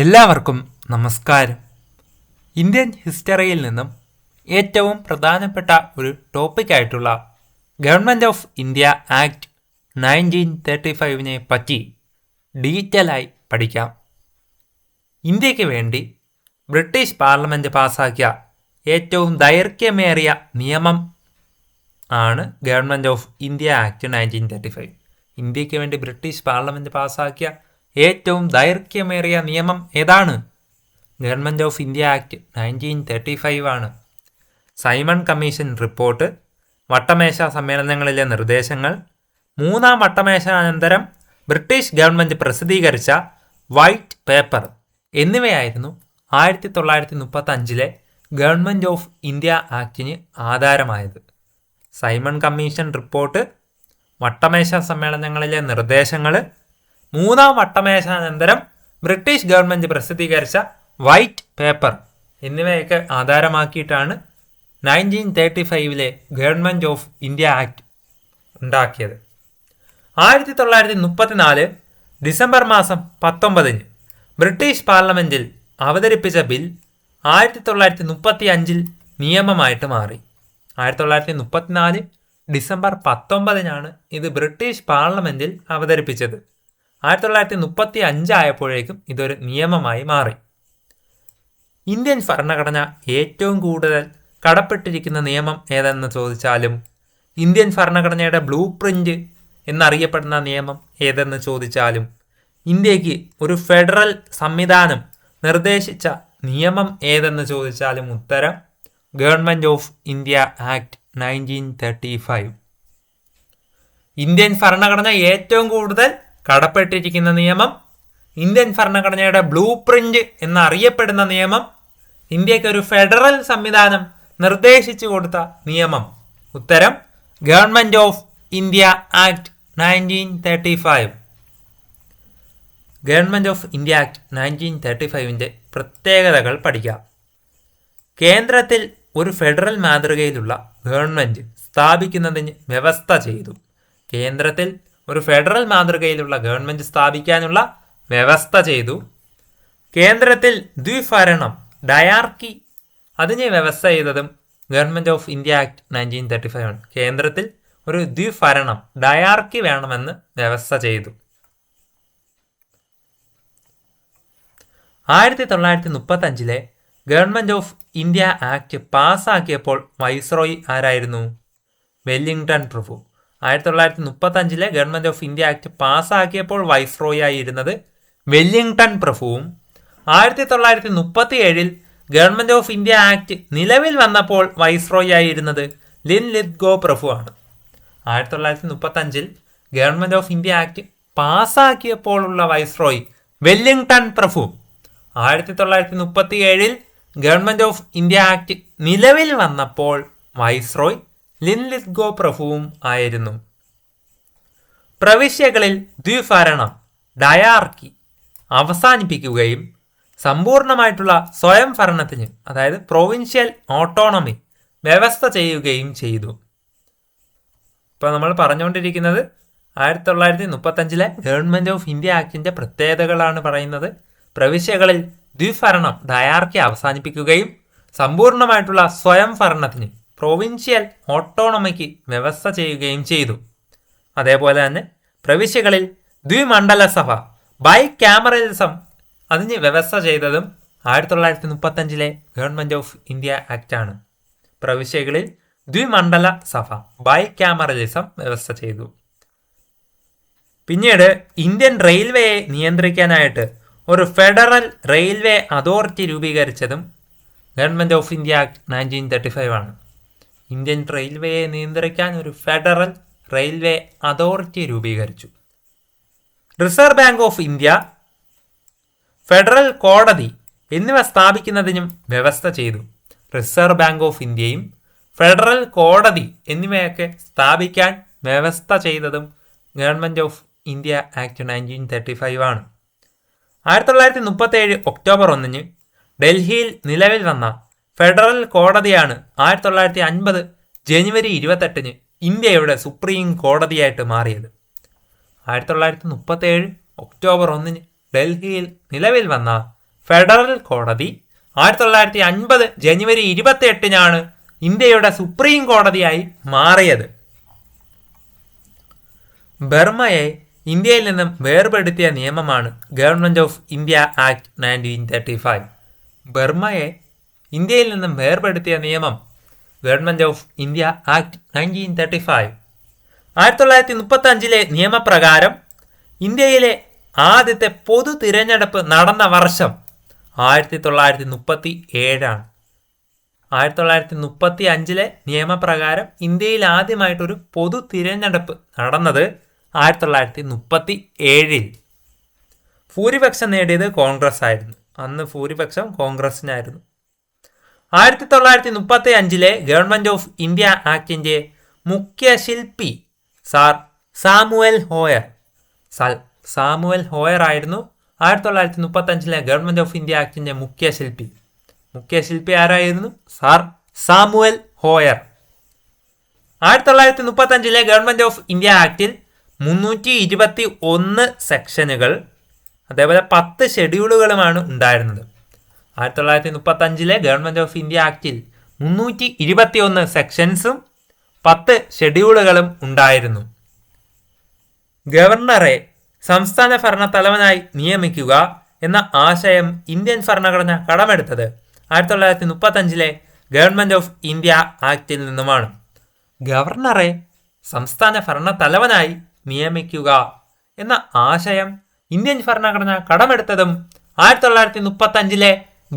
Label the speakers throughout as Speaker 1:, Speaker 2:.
Speaker 1: എല്ലാവർക്കും നമസ്കാരം. ഇന്ത്യൻ ഹിസ്റ്ററിയിൽ നിന്നും ഏറ്റവും പ്രധാനപ്പെട്ട ഒരു ടോപ്പിക്കായിട്ടുള്ള ഗവൺമെൻറ് ഓഫ് ഇന്ത്യ ആക്ട് 1935 പറ്റി ഡീറ്റെയിലായി പഠിക്കാം. ഇന്ത്യക്ക് വേണ്ടി ബ്രിട്ടീഷ് പാർലമെൻറ്റ് പാസാക്കിയ ഏറ്റവും ദൈർഘ്യമേറിയ നിയമം ആണ് ഗവൺമെൻറ് ഓഫ് ഇന്ത്യ ആക്ട് 1935. ഇന്ത്യക്ക് വേണ്ടി ബ്രിട്ടീഷ് പാർലമെൻറ്റ് പാസാക്കിയ ഏറ്റവും ദൈർഘ്യമേറിയ നിയമം ഏതാണ്? ഗവൺമെൻറ് ഓഫ് ഇന്ത്യ ആക്ട് 1935 ആണ്. സൈമൺ കമ്മീഷൻ റിപ്പോർട്ട്, വട്ടമേശ സമ്മേളനങ്ങളിലെ നിർദ്ദേശങ്ങൾ, മൂന്നാം വട്ടമേശാനന്തരം ബ്രിട്ടീഷ് ഗവൺമെൻറ് പ്രസിദ്ധീകരിച്ച വൈറ്റ് പേപ്പർ എന്നിവയായിരുന്നു 1935 ഗവൺമെൻറ് ഓഫ് ഇന്ത്യ ആക്ടിന് ആധാരമായത്. സൈമൺ കമ്മീഷൻ റിപ്പോർട്ട്, വട്ടമേശ സമ്മേളനങ്ങളിലെ നിർദ്ദേശങ്ങൾ, മൂന്നാം വട്ടമേശാനന്തരം ബ്രിട്ടീഷ് ഗവൺമെൻറ് പ്രസിദ്ധീകരിച്ച വൈറ്റ് പേപ്പർ എന്നിവയൊക്കെ ആധാരമാക്കിയിട്ടാണ് 1935 ഗവൺമെൻറ് ഓഫ് ഇന്ത്യ ആക്ട് ഉണ്ടാക്കിയത്. 1934 ഡിസംബർ മാസം 19 ബ്രിട്ടീഷ് പാർലമെൻറ്റിൽ അവതരിപ്പിച്ച ബിൽ 1935 നിയമമായിട്ട് മാറി. 1934 ഡിസംബർ 19 ഇത് ബ്രിട്ടീഷ് പാർലമെൻറ്റിൽ അവതരിപ്പിച്ചത്. 1935 ആയപ്പോഴേക്കും ഇതൊരു നിയമമായി മാറി. ഇന്ത്യൻ ഭരണഘടന ഏറ്റവും കൂടുതൽ കടപ്പെട്ടിരിക്കുന്ന നിയമം ഏതെന്ന് ചോദിച്ചാലും, ഇന്ത്യൻ ഭരണഘടനയുടെ ബ്ലൂ പ്രിന്റ് എന്നറിയപ്പെടുന്ന നിയമം ഏതെന്ന് ചോദിച്ചാലും, ഇന്ത്യക്ക് ഒരു ഫെഡറൽ സംവിധാനം നിർദ്ദേശിച്ച നിയമം ഏതെന്ന് ചോദിച്ചാലും ഉത്തരം government of India act 1935. Indian ഭരണഘടന ഏറ്റവും കൂടുതൽ കടപ്പെട്ടിരിക്കുന്ന നിയമം, ഇന്ത്യൻ ഭരണഘടനയുടെ ബ്ലൂ പ്രിന്റ് എന്നറിയപ്പെടുന്ന നിയമം, ഇന്ത്യക്ക് ഒരു ഫെഡറൽ സംവിധാനം നിർദ്ദേശിച്ചു കൊടുത്ത നിയമം, ഉത്തരം government of India act 1935. Government of India act 1935 പ്രത്യേകതകൾ പഠിക്കാം. കേന്ദ്രത്തിൽ ഒരു ഫെഡറൽ മാതൃകയിലുള്ള ഗവൺമെൻറ് സ്ഥാപിക്കുന്നതിന് വ്യവസ്ഥ ചെയ്തു. കേന്ദ്രത്തിൽ ഒരു ഫെഡറൽ മാതൃകയിലുള്ള ഗവൺമെൻറ് സ്ഥാപിക്കാനുള്ള വ്യവസ്ഥ ചെയ്തു. കേന്ദ്രത്തിൽ ദ്വിഭരണം ഡയാർക്കി അതിന് വ്യവസ്ഥ ചെയ്തതും ഗവൺമെൻറ് ഓഫ് ഇന്ത്യ ആക്ട് 1935 ആണ്. കേന്ദ്രത്തിൽ ഒരു ദ്വിഭരണം ഡയാർക്കി വേണമെന്ന് വ്യവസ്ഥ ചെയ്തു. 1935 ഗവൺമെൻറ് ഓഫ് ഇന്ത്യ ആക്ട് പാസ്സാക്കിയപ്പോൾ വൈസ്രോയി ആരായിരുന്നു? വെല്ലിംഗ്ടൺ പ്രഭു. 1935 ഗവൺമെൻറ് ഓഫ് ഇന്ത്യ ആക്ട് പാസ്സാക്കിയപ്പോൾ വൈസ്രോയി ആയിരുന്നത് വെല്ലിംഗ്ടൺ പ്രഭുവും 1937 ഗവൺമെൻറ് ഓഫ് ഇന്ത്യ ആക്ട് നിലവിൽ വന്നപ്പോൾ വൈസ്രോയി ആയിരുന്നത് Linlithgow പ്രഭുവാണ്. 1935 government of India act പാസ്സാക്കിയപ്പോൾ ഉള്ള viceroy Wellington Prabhu. 1937 government of India act നിലവിൽ വന്നപ്പോൾ വൈസ്രോയ് ലിൻലിത്ഗോ പ്രഭുവും ആയിരുന്നു. പ്രവിശ്യകളിൽ ദ്വിഭരണം ഡയാർക്കി അവസാനിപ്പിക്കുകയും സമ്പൂർണമായിട്ടുള്ള സ്വയം ഭരണത്തിന്, അതായത് പ്രൊവിൻഷ്യൽ ഓട്ടോണമി വ്യവസ്ഥ ചെയ്യുകയും ചെയ്തു. ഇപ്പോൾ നമ്മൾ പറഞ്ഞുകൊണ്ടിരിക്കുന്നത് 1935 ഗവൺമെൻറ് ഓഫ് ഇന്ത്യ ആക്ടിൻ്റെ പ്രത്യേകതകളാണ് പറയുന്നത്. പ്രവിശ്യകളിൽ ദ്വിഭരണം ഡയാർക്കി അവസാനിപ്പിക്കുകയും സമ്പൂർണമായിട്ടുള്ള സ്വയം ഭരണത്തിന്, പ്രൊവിൻഷ്യൽ ഓട്ടോണമിക്ക് വ്യവസ്ഥ ചെയ്യുകയും ചെയ്തു. അതേപോലെ തന്നെ പ്രവിശ്യകളിൽ ദ്വിമണ്ഡല സഭ ബൈ ക്യാമറലിസം അതിന് വ്യവസ്ഥ ചെയ്തതും 1935 ഗവൺമെൻറ് ഓഫ് ഇന്ത്യ ആക്റ്റാണ്. പ്രവിശ്യകളിൽ ദ്വിമണ്ഡല സഭ ബൈ ക്യാമറലിസം വ്യവസ്ഥ ചെയ്തു. പിന്നീട് ഇന്ത്യൻ റെയിൽവേയെ നിയന്ത്രിക്കാനായിട്ട് ഒരു ഫെഡറൽ റെയിൽവേ അതോറിറ്റി രൂപീകരിച്ചതും ഗവൺമെൻറ് ഓഫ് ഇന്ത്യ ആക്ട് 1935 ആണ്. ഇന്ത്യൻ റെയിൽവേയെ നിയന്ത്രിക്കാൻ ഒരു ഫെഡറൽ റെയിൽവേ അതോറിറ്റി രൂപീകരിച്ചു. Reserve bank of India, federal കോടതി എന്നിവ സ്ഥാപിക്കുന്നതിനും വ്യവസ്ഥ ചെയ്തു. റിസർവ് ബാങ്ക് ഓഫ് ഇന്ത്യയും ഫെഡറൽ കോടതി എന്നിവയൊക്കെ സ്ഥാപിക്കാൻ വ്യവസ്ഥ ചെയ്തതും ഗവൺമെൻറ് ഓഫ് ഇന്ത്യ ആക്ട് 1935 ആണ്. 1937 ഒക്ടോബർ 1 ഡൽഹിയിൽ നിലവിൽ വന്ന ഫെഡറൽ കോടതിയാണ് 1950 ജനുവരി 28 ഇന്ത്യയുടെ സുപ്രീം കോടതിയായിട്ട് മാറിയത്. 1937 ഒക്ടോബർ 1 ഡൽഹിയിൽ നിലവിൽ വന്ന ഫെഡറൽ കോടതി 1950 ജനുവരി 28-നാണ് ഇന്ത്യയുടെ സുപ്രീം കോടതിയായി മാറിയത്. ബർമയെ ഇന്ത്യയിൽ നിന്നും വേർപെടുത്തിയ നിയമമാണ് ഗവൺമെൻറ് ഓഫ് ഇന്ത്യ ആക്ട് 1935. ബർമയെ ഇന്ത്യയിൽ നിന്നും വേർപെടുത്തിയ നിയമം ഗവൺമെൻറ് ഓഫ് ഇന്ത്യ ആക്ട് 1935. 1935 നിയമപ്രകാരം ഇന്ത്യയിലെ ആദ്യത്തെ പൊതു തിരഞ്ഞെടുപ്പ് നടന്ന വർഷം 1937. 1935 നിയമപ്രകാരം ഇന്ത്യയിൽ ആദ്യമായിട്ടൊരു പൊതു തിരഞ്ഞെടുപ്പ് നടന്നത് 1937. ഭൂരിപക്ഷം നേടിയത് കോൺഗ്രസ് ആയിരുന്നു. അന്ന് ഭൂരിപക്ഷം കോൺഗ്രസിനായിരുന്നു. 1935 ഗവൺമെൻറ് ഓഫ് ഇന്ത്യ ആക്ടിൻ്റെ മുഖ്യ ശില്പി സാമുവൽ ഹോയർ ആയിരുന്നു 1935 ഗവൺമെൻറ് ഓഫ് ഇന്ത്യ ആക്ടിൻ്റെ മുഖ്യ ശില്പി ആരായിരുന്നു? Samuel Hoare. 1935 government of India ആക്ടിൽ 321 സെക്ഷനുകൾ അതേപോലെ 10 ഷെഡ്യൂളുകളുമാണ് ഉണ്ടായിരുന്നത്. 1935 ഗവൺമെൻറ് ഓഫ് ഇന്ത്യ ആക്ടിൽ 321 സെക്ഷൻസും 10 ഷെഡ്യൂളുകളും ഉണ്ടായിരുന്നു. ഗവർണറെ സംസ്ഥാന ഭരണ തലവനായി നിയമിക്കുക എന്ന ആശയം ഇന്ത്യൻ ഭരണഘടന കടമെടുത്തത് 1935 ഗവൺമെൻറ് ഓഫ് ഇന്ത്യ ആക്ടിൽ നിന്നുമാണ്. ഗവർണറെ സംസ്ഥാന ഭരണ തലവനായി നിയമിക്കുക എന്ന ആശയം ഇന്ത്യൻ ഭരണഘടന കടമെടുത്തതും 1935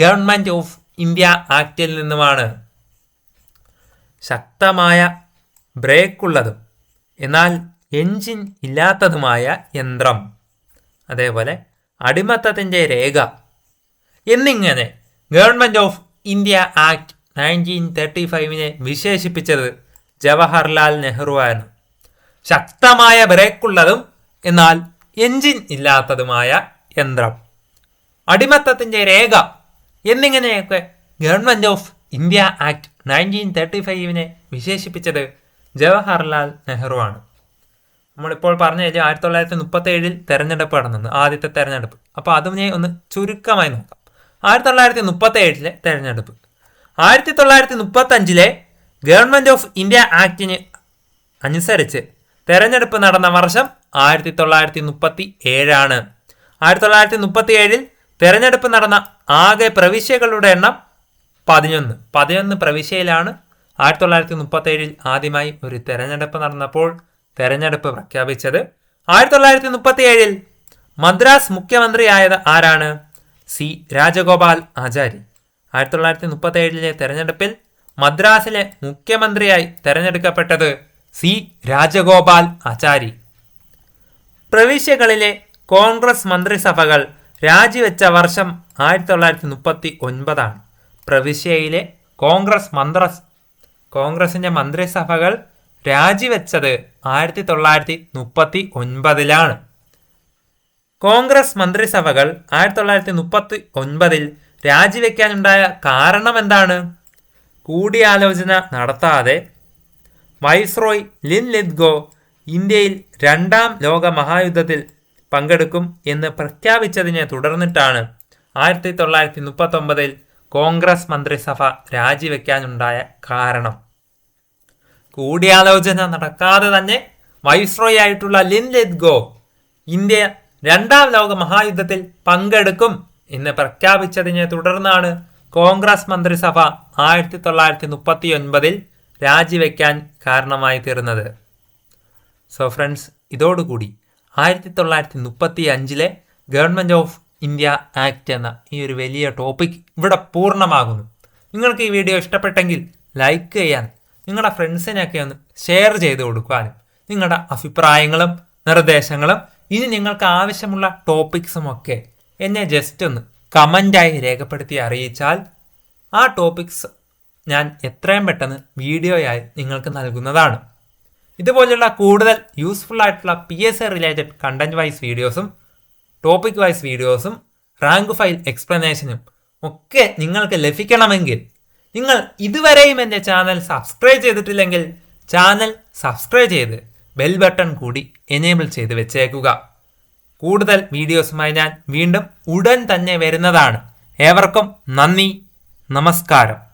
Speaker 1: ഗവൺമെൻറ് ഓഫ് ഇന്ത്യ ആക്ടിൽ നിന്നുമാണ്. ശക്തമായ ബ്രേക്കുള്ളതും എന്നാൽ എൻജിൻ ഇല്ലാത്തതുമായ യന്ത്രം, അതേപോലെ അടിമത്തത്തിൻ്റെ രേഖ എന്നിങ്ങനെ ഗവൺമെൻറ് ഓഫ് ഇന്ത്യ ആക്ട് 1935 വിശേഷിപ്പിച്ചത് ജവഹർലാൽ നെഹ്റു ആണ്. ശക്തമായ ബ്രേക്കുള്ളതും എന്നാൽ എൻജിൻ ഇല്ലാത്തതുമായ യന്ത്രം, അടിമത്തത്തിൻ്റെ രേഖ എന്നിങ്ങനെയൊക്കെ ഗവൺമെൻറ് ഓഫ് ഇന്ത്യ ആക്ട് 1935 വിശേഷിപ്പിച്ചത് ജവഹർലാൽ നെഹ്റു ആണ്. നമ്മളിപ്പോൾ പറഞ്ഞു കഴിഞ്ഞാൽ 1937 തെരഞ്ഞെടുപ്പ് നടന്നത്, ആദ്യത്തെ തെരഞ്ഞെടുപ്പ്. അപ്പോൾ അതിനെ ഒന്ന് ചുരുക്കമായി നോക്കാം. 1937 തെരഞ്ഞെടുപ്പ്. 1935 ഗവൺമെൻറ് ഓഫ് ഇന്ത്യ ആക്ടിന് അനുസരിച്ച് തെരഞ്ഞെടുപ്പ് നടന്ന വർഷം 1937. 1937 തെരഞ്ഞെടുപ്പ് നടന്ന ആകെ പ്രവിശ്യകളുടെ എണ്ണം 11 പ്രവിശ്യയിലാണ് 1937 ആദ്യമായി ഒരു തെരഞ്ഞെടുപ്പ് നടന്നപ്പോൾ തെരഞ്ഞെടുപ്പ് പ്രഖ്യാപിച്ചത്. 1937 മദ്രാസ് മുഖ്യമന്ത്രിയായത് ആരാണ്? സി രാജഗോപാൽ ആചാരി. 1937 തെരഞ്ഞെടുപ്പിൽ മദ്രാസിലെ മുഖ്യമന്ത്രിയായി തെരഞ്ഞെടുക്കപ്പെട്ടത് സി രാജഗോപാൽ ആചാരി. പ്രവിശ്യകളിലെ കോൺഗ്രസ് മന്ത്രിസഭകൾ രാജിവെച്ച വർഷം 1939. പ്രവിശ്യയിലെ കോൺഗ്രസിന്റെ മന്ത്രിസഭകൾ രാജിവെച്ചത് 1939. കോൺഗ്രസ് മന്ത്രിസഭകൾ 1939 രാജിവെക്കാനുണ്ടായ കാരണം എന്താണ്? കൂടിയാലോചന നടത്താതെ വൈസ്രോയ് ലിൻ ലിത്ഗോ ഇന്ത്യയിൽ 2ാം ലോക മഹായുദ്ധത്തിൽ പങ്കെടുക്കും എന്ന് പ്രഖ്യാപിച്ചതിനെ തുടർന്നിട്ടാണ് 1939 കോൺഗ്രസ് മന്ത്രിസഭ രാജിവെക്കാനുണ്ടായ കാരണം. കൂടിയാലോചന നടക്കാതെ തന്നെ വൈസ്രോയ് ആയിട്ടുള്ള ലിൻ ലിത്ഗോ ഇന്ത്യ 2ാം ലോക മഹായുദ്ധത്തിൽ പങ്കെടുക്കും എന്ന് പ്രഖ്യാപിച്ചതിനെ തുടർന്നാണ് കോൺഗ്രസ് മന്ത്രിസഭ 1939 രാജിവെക്കാൻ കാരണമായി തീർന്നത്. സോ ഫ്രണ്ട്സ്, ഇതോടുകൂടി 1935 ഗവൺമെൻറ് ഓഫ് ഇന്ത്യ ആക്ട് എന്ന ഈ ഒരു വലിയ ടോപ്പിക് ഇവിടെ പൂർണ്ണമാകുന്നു. നിങ്ങൾക്ക് ഈ വീഡിയോ ഇഷ്ടപ്പെട്ടെങ്കിൽ ലൈക്ക് ചെയ്യാൻ, നിങ്ങളുടെ ഫ്രണ്ട്സിനൊക്കെ ഒന്ന് ഷെയർ ചെയ്ത് കൊടുക്കാനും, നിങ്ങളുടെ അഭിപ്രായങ്ങളും നിർദ്ദേശങ്ങളും ഇനി നിങ്ങൾക്ക് ആവശ്യമുള്ള ടോപ്പിക്സുമൊക്കെ എന്നെ ജസ്റ്റ് ഒന്ന് കമൻ്റായി രേഖപ്പെടുത്തി അറിയിച്ചാൽ ആ ടോപ്പിക്സ് ഞാൻ എത്രയും പെട്ടെന്ന് വീഡിയോയായി നിങ്ങൾക്ക് നൽകുന്നതാണ്. ഇതുപോലുള്ള കൂടുതൽ യൂസ്ഫുൾ ആയിട്ടുള്ള PSC റിലേറ്റഡ് കണ്ടന്റ് വൈസ് വീഡിയോസും ടോപ്പിക് വൈസ് വീഡിയോസും റാങ്ക് ഫയൽ എക്സ്പ്ലനേഷനും ഒക്കെ നിങ്ങൾക്ക് ലഭിക്കണമെങ്കിൽ നിങ്ങൾ ഇതുവരെയും എൻ്റെ ചാനൽ സബ്സ്ക്രൈബ് ചെയ്തിട്ടില്ലെങ്കിൽ ചാനൽ സബ്സ്ക്രൈബ് ചെയ്ത് ബെൽ ബട്ടൺ കൂടി എനേബിൾ ചെയ്ത് വെച്ചേക്കുക. കൂടുതൽ വീഡിയോസുമായി ഞാൻ വീണ്ടും ഉടൻ തന്നെ വരുന്നതാണ്. ഏവർക്കും നന്ദി, നമസ്കാരം.